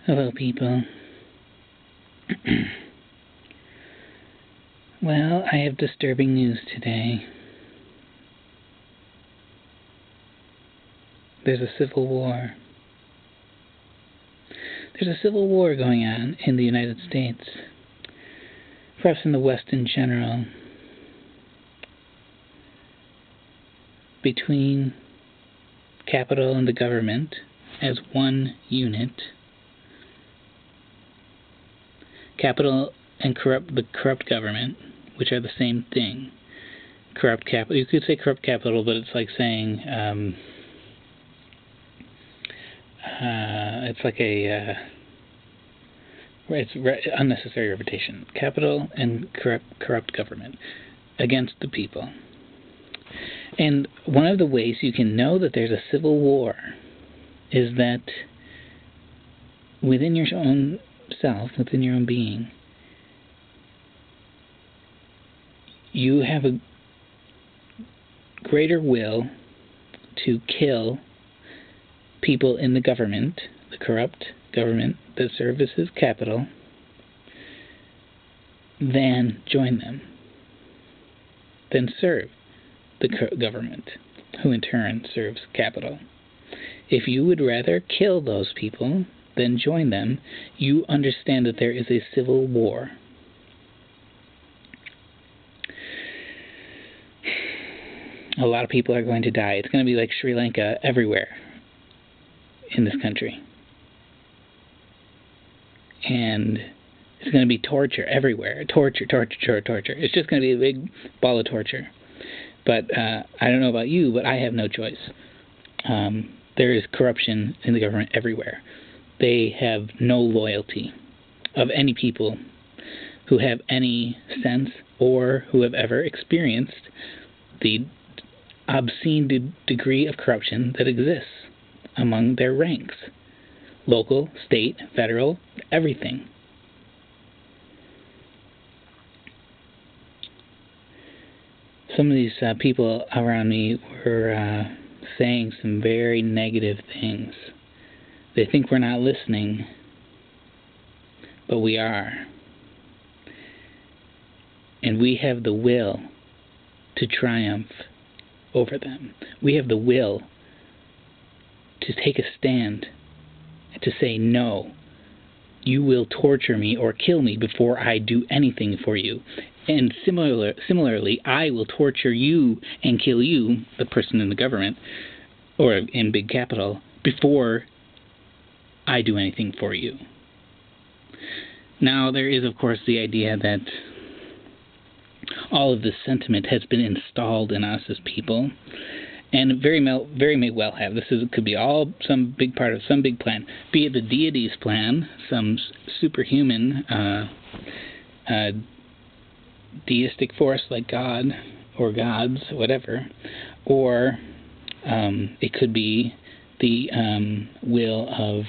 Hello, people. Well, I have disturbing news today. There's a civil war. There's a civil war going on in the United States, perhaps in the West in general, between capital and the government as one unit. Capital and the corrupt government, which are the same thing. Corrupt capital. You could say corrupt capital, but it's like saying it's like it's unnecessary repetition. Capital and corrupt government against the people. And one of the ways you can know that there's a civil war is that within your own self, within your own being, you have a greater will to kill people in the government, the corrupt government that services capital, than join them, than serve the government, who in turn serves capital. If you would rather kill those people than join them, you understand that there is a civil war. A lot of people are going to die. It's going to be like Sri Lanka everywhere in this country. And it's going to be torture everywhere. Torture. It's just going to be a big ball of torture. But I don't know about you, but I have no choice. There is corruption in the government everywhere. They have no loyalty of any people who have any sense or who have ever experienced the obscene degree of corruption that exists among their ranks. Local, state, federal, everything. Some of these people around me were saying some very negative things. They think we're not listening, but we are. And we have the will to triumph over them. We have the will to take a stand and to say, no, you will torture me or kill me before I do anything for you. And similarly, I will torture you and kill you, the person in the government, or in big capital, before I do anything for you. Now, there is, of course, the idea that all of this sentiment has been installed in us as people, and very may well have. Could be all some big part of some big plan, be it the deity's plan, some superhuman deistic force like God or gods, whatever, or it could be the will of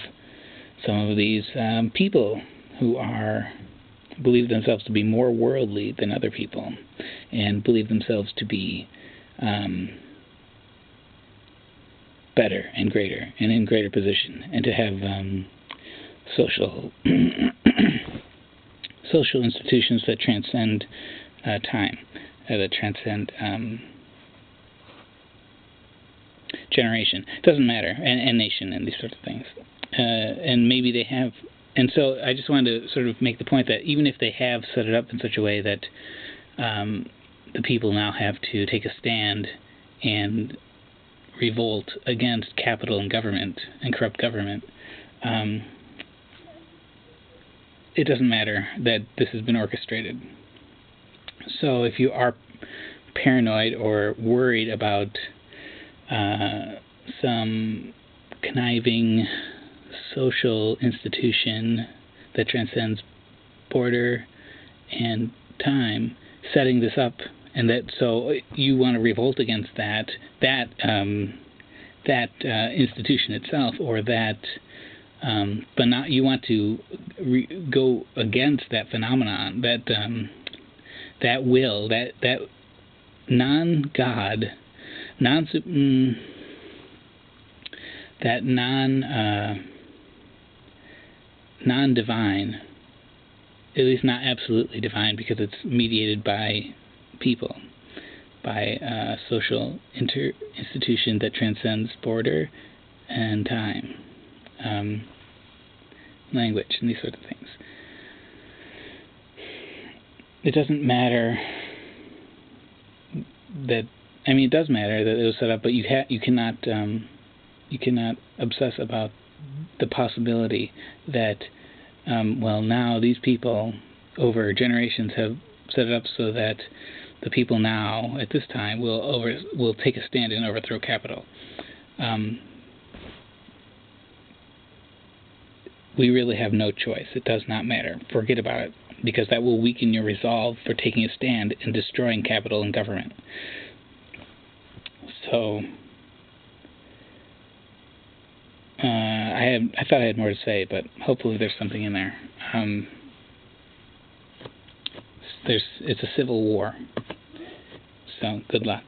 some of these people who believe themselves to be more worldly than other people, and believe themselves to be better and greater, and in greater position, and to have social institutions that transcend time, that transcend generation. It doesn't matter, and nation, and these sorts of things. And maybe they have. And so I just wanted to sort of make the point that even if they have set it up in such a way that the people now have to take a stand and revolt against capital and government and corrupt government, it doesn't matter that this has been orchestrated. So if you are paranoid or worried about some conniving social institution that transcends border and time setting this up, and that so you want to revolt against that institution itself, or that but not you want to go against that phenomenon, that will, that non-God, that non non-divine, at least not absolutely divine, because it's mediated by people, by a social institution that transcends border and time, language, and these sort of things. It doesn't matter that, I mean, it does matter that it was set up, but you cannot obsess about the possibility that, well, now these people over generations have set it up so that the people now at this time will take a stand and overthrow capital. We really have no choice. It does not matter. Forget about it, because that will weaken your resolve for taking a stand and destroying capital and government. So, I thought I had more to say, but hopefully there's something in there. It's a civil war. So, good luck.